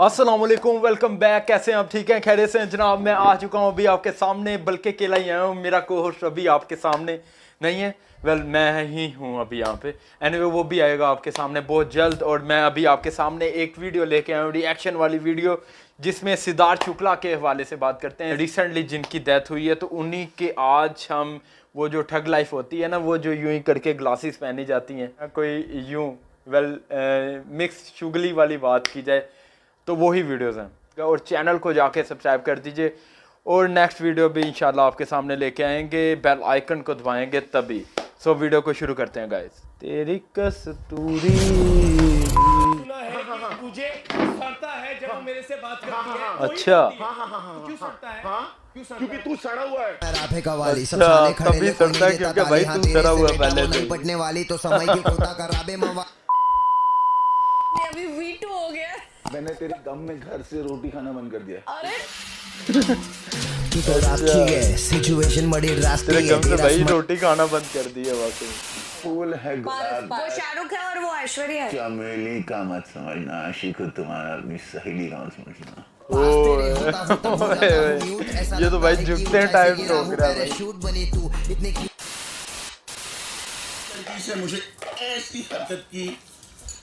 अस्सलामुअलैकुम, welcome back. कैसे हैं आप? ठीक हैं, खैरियत से हैं जनाब। मैं आ चुका हूं अभी आपके सामने, बल्कि अकेला ही आया हूं, मेरा को-होस्ट अभी आपके सामने नहीं है। मैं ही हूं अभी यहाँ पे। एनीवे वो भी आएगा आपके सामने बहुत जल्द। और मैं अभी आपके सामने एक वीडियो लेके आया हूँ, रिएक्शन वाली वीडियो, जिसमें सिद्धार्थ शुक्ला के हवाले से बात करते हैं। रिसेंटली जिनकी डेथ हुई है, तो उन्हीं के आज हम वो जो ठग लाइफ होती है ना, वो जो यूं ही करके ग्लासेस पहनी जाती हैं, कोई यूं मिक्स चुगली वाली बात की जाए तो वही वीडियोस हैं। और चैनल को जाके सब्सक्राइब कर दीजिए। और नेक्स्ट वीडियो भी इंशाल्लाह आपके सामने लेके आएंगे, बेल आइकन को दबाएंगे तभी। सो वीडियो को शुरू करते हैं गाइस। तेरी कस्तूरी तुझे सड़ता है जब वो मेरे से बात करती है। अच्छा क्यों सड़ता है? क्योंकि तू सड़ा हुआ है। तभी सड़ता है क्योंकि भाई तू सड़ा हुआ है पहले से। पटने वाली तो समय की खोता कराबे मवा अभी V2 हो गया। मैंने तेरे गम में घर से रोटी खाना बंद कर दिया। अरे तू तो राखी है सिचुएशन बड़ी रास्ते तेरे गम से भाई रोटी खाना बंद कर दी है वाकई। फूल है गुलाब। वो शाहरुख है और वो ऐश्वर्या है। चमेली का मत समझना, आशिक तुम्हारा अपनी सहेली का मत समझना। ये तो भाई झुकते हैं टाइम ठोक रहा है भाई। शूट बनी तू इतने से मुझे ऐसी हरकत की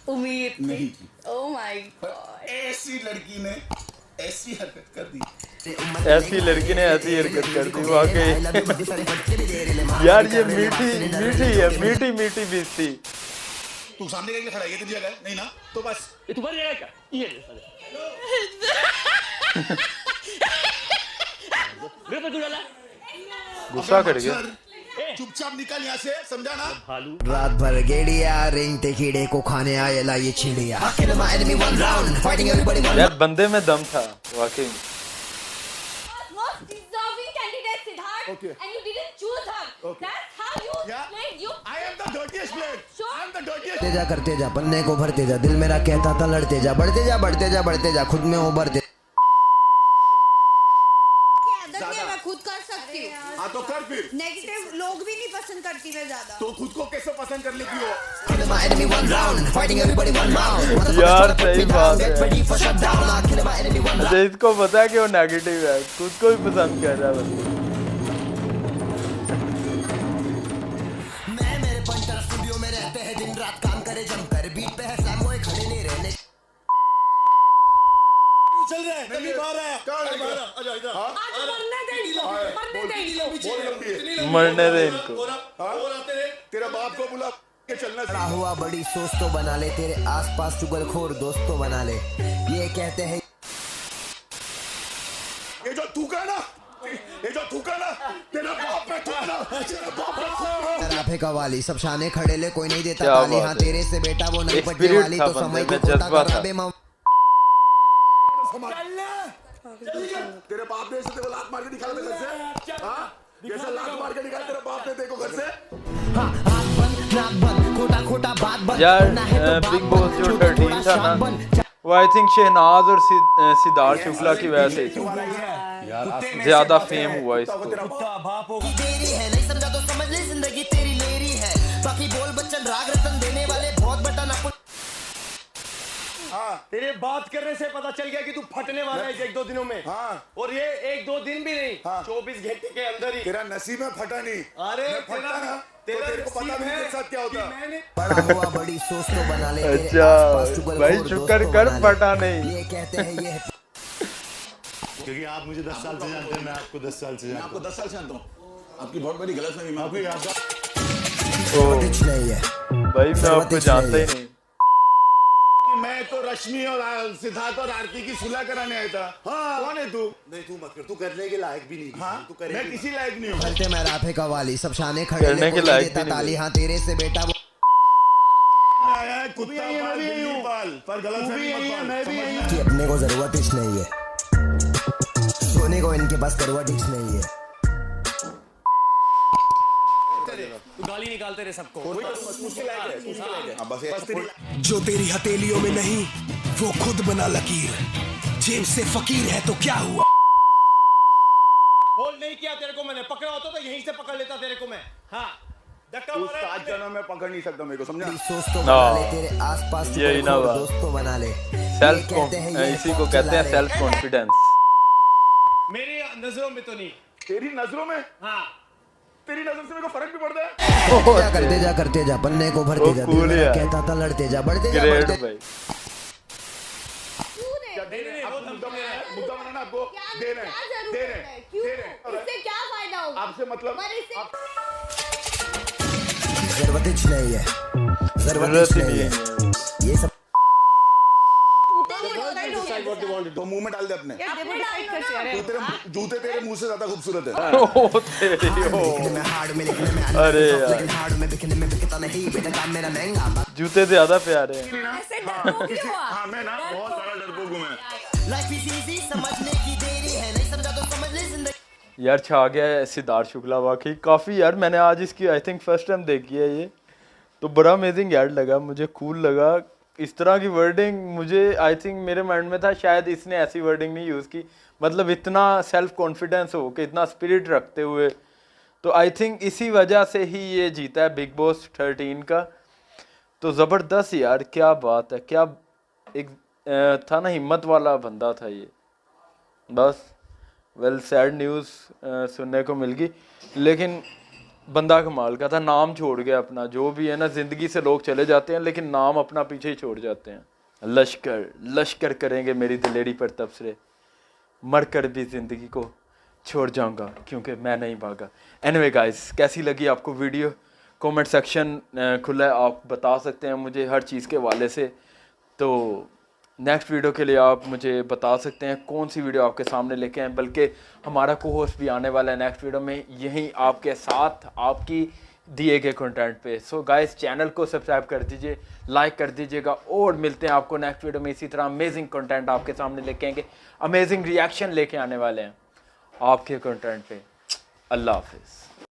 उम्मीद नहीं थी। ओह माय पर गॉड। ऐसी लड़की ने ऐसी हरकत कर दी। ऐसी लड़की ने ऐसी हरकत कर दी वाकई। यार ये मीठी है, मीठी बीच थी। तू सामने के लिए खड़ा है, ये तेरी जगह है नहीं ना, तो बस ये तुम्हारी जगह क्या? ये मेरे पे क्यों डाला? गुस्सा कर गया। चुपचाप निकल यहाँ से, समझा ना। भालू रात भर गेड़िया रेंगते कीड़े को खाने आए ला ये चिड़िया। यार बंदे में दम था वाकई। Most deserving candidate Siddharth, Okay. and you didn't choose her. Okay. That's how you Yeah. played. You. I am the dirtiest player. Sure. I am the dirtiest. बढ़ते जा करते जा पन्ने को भरते जा, दिल मेरा कहता था लड़ते जा, बढ़ते जा बढ़ते जा बढ़ते जा, खुद में उभरते आदत नहीं है, मैं खुद कर सकती हूँ। हाँ तो कर फिर। नेगेटिव लोग भी नहीं पसंद करती मैं ज्यादा। तो खुद को कैसे पसंद कर लेती हो? यार सही बात है। अच्छा इसको पता है कि वो नेगेटिव है, खुद को भी पसंद कर रहा है बंदा। मैं मेरे पंटर स्टूडियो में रहते हैं, दिन रात काम करे जमकर, बीट पे है सैम वो खड़े नहीं रहने। चल रहा है, कभी बाहर आया। आजा इधर। हाँ? आज मरने दे इनको, मरने दे इनको। बोल लंबी है। मरने दे इनको। तेरा बाप को बुला के चलना बड़ा हुआ बड़ी सोच तो बना ले, तेरे आसपास चुगलखोर दोस्त तो बना ले। ये कहते हैं ये जो थूका ना, तेरा बाप है थूका, तेरा बाप है। राफे कवाली सब शाने खड़े ले, कोई नहीं देता क्या ताली। बात हाँ है। तेरे से बेटा वो नहीं एक पटने spirit वाली था तो समय बंदे को में, खोता जज्बा था। कराबे मवा तेरे बाप ने ऐसे तेरे को लात मार के निकाला था घर से? हाँ? जैसे लात मार के निकाला तेरा बाप ने देखो घर से? हाँ आँख बंद नाक बंद खोटा खोटा बात बंद यार करना है तो बात बिग बॉस बंद, जो छोटा 13 थोड़ा था ना, शान बंद। वो आई थिंक शहनाज और सिद्धार्थ शुक्ला की वजह से ज्यादा फेम हुआ इसको। देरी है नहीं समझा तो समझ ले, जिंदगी तेरी लेरी है। बाकी बोल बच्चन राग रतन देने वाले बहुत बटन आपको। तेरे बात करने से पता चल गया कि तू फटने वाला है एक दो दिनों में। हाँ। और ये एक दो दिन भी नहीं, हाँ। 24 घंटे के अंदर ही। तेरा नसीब में फटा नहीं। अरे मैं फटता ना, तो तेरे को पता भी नहीं मेरे साथ क्या होता। मैंने बड़ा हुआ बड़ी सोच तो बना ले, तेरे अच्छा आसपास चुगलखोर भाई दोस्त शुक्र तो कर बना ले। फटा नहीं। ये कहते हैं ये क्योंकि आप मुझे 10 साल से जानते हैं, मैं आपको 10 साल से मैं जानता आपको 10 साल से जानता हूँ। आपकी बहुत बड़ी गलतफहमी मैं आपको याद ओ कुछ नहीं है। भाई मैं आपको जानता ही नहीं। मैं तो रश्मि और सिद्धार्थ और आरती की सुलह कराने आया था। हाँ। कौन है तू? नहीं तू मत कर, तू करने के लायक भी नहीं। हाँ? तू करे मैं किसी लायक नहीं हूँ। करते मैं राफे कवाली सब शाने खड़े करने ले, के कोई लायक देता भी नहीं ताली। हाँ तेरे से बेटा वो आया है कुत्ता पाल, बिल्ली पाल, पर गलतफहमी मत पाल। मैं भी यही हूँ। कि अपने को जरूरत ही नहीं है, सोने को इनके पास करवट ही नहीं है। तू गाली निकालते रहे सबको। उसके लायक है, उसके लायक है। हाँ, बस तेरी जो तेरी हथेलियों में नहीं वो खुद बना लकीर, जेब से फकीर है तो क्या हुआ। होल्ड नहीं किया तेरे को मैंने, पकड़ा होता तो यहीं से पकड़ लेता तेरे को मैं। हाँ धक्का तू मारा 7 जनों में पकड़ नहीं सकता मेरे को, समझा? सोच तो बना ले, तेरे आसपास यही ना बात। दोस्त तो बना ले। सेल्फ इसी को कहते हैं सेल्फ कॉन्फिडेंस। मेरी नजरों में तो नहीं। तेरी नजरों में, हाँ तेरी नजर से मेरे को फर्क भी पड़ता है। करते जा पन्ने को भरते जा, cool है। कहता था लड़ते जा, बढ़ते जा, ग्रेट बढ़ते भाई। क्या दे रहे हैं? आपको मुद्दा बनाना, आपको दे रहे हैं, दे रहे हैं, दे रहे हैं। इससे क्या फायदा होगा? आपसे मतलब पर इससे जरूरत ही नहीं है, जरूरत ही नहीं है। ये सब तो मुंह में डाल दे अपने। अपने डालो ना। जूते तेरे मुंह से ज्यादा खूबसूरत है। ओ तेरी ओ। में हार्ड में लिखने में अरे यार, हार्ड में बिकने में बिकता नहीं, बेटा काम मेरा महंगा। जूते ज्यादा प्यारे हैं। ऐसे डरपोक क्यों हुआ? हाँ मैं ना बहुत सारा डरपोक हूँ मैं। लाइफ इज इजी, समझने की देरी है, नहीं समझा तो समझ ले जिंदगी। यार छा गया है सिद्धार्थ शुक्ला वाकई काफ़ी यार। मैंने आज इसकी आई थिंक फर्स्ट टाइम देखी है ये, तो बड़ा अमेजिंग यार लगा मुझे, कूल लगा। इस तरह की वर्डिंग मुझे आई थिंक मेरे माइंड में था शायद इसने ऐसी वर्डिंग नहीं यूज़ की, मतलब इतना सेल्फ कॉन्फिडेंस हो के इतना स्पिरिट रखते हुए। तो आई थिंक इसी वजह से ही ये जीता है बिग बॉस 13 का। तो ज़बरदस्त यार, क्या बात है, क्या एक था ना, हिम्मत वाला बंदा था ये। बस वेल सैड न्यूज़ सुनने को मिल गई, लेकिन बंदा कमाल का था। नाम छोड़ गया अपना, जो भी है ना, ज़िंदगी से लोग चले जाते हैं लेकिन नाम अपना पीछे ही छोड़ जाते हैं। लश्कर लश्कर करेंगे मेरी दिलेरी पर तबसरे, मर कर भी ज़िंदगी को छोड़ जाऊंगा क्योंकि मैं नहीं भागा। एनीवे गाइस, कैसी लगी आपको वीडियो? कमेंट सेक्शन खुला है, आप बता सकते हैं मुझे हर चीज़ के हवाले से। तो नेक्स्ट वीडियो के लिए आप मुझे बता सकते हैं कौन सी वीडियो आपके सामने लेके आएँ, बल्कि हमारा को होस्ट भी आने वाला है नेक्स्ट वीडियो में यहीं आपके साथ आपकी दिए गए कंटेंट पे। सो गाइस, चैनल को सब्सक्राइब कर दीजिए, लाइक कर दीजिएगा, और मिलते हैं आपको नेक्स्ट वीडियो में। इसी तरह अमेजिंग कंटेंट आपके सामने लेके आएंगे, अमेजिंग रिएक्शन लेके आने वाले हैं आपके कंटेंट पे। अल्लाह हाफिज़।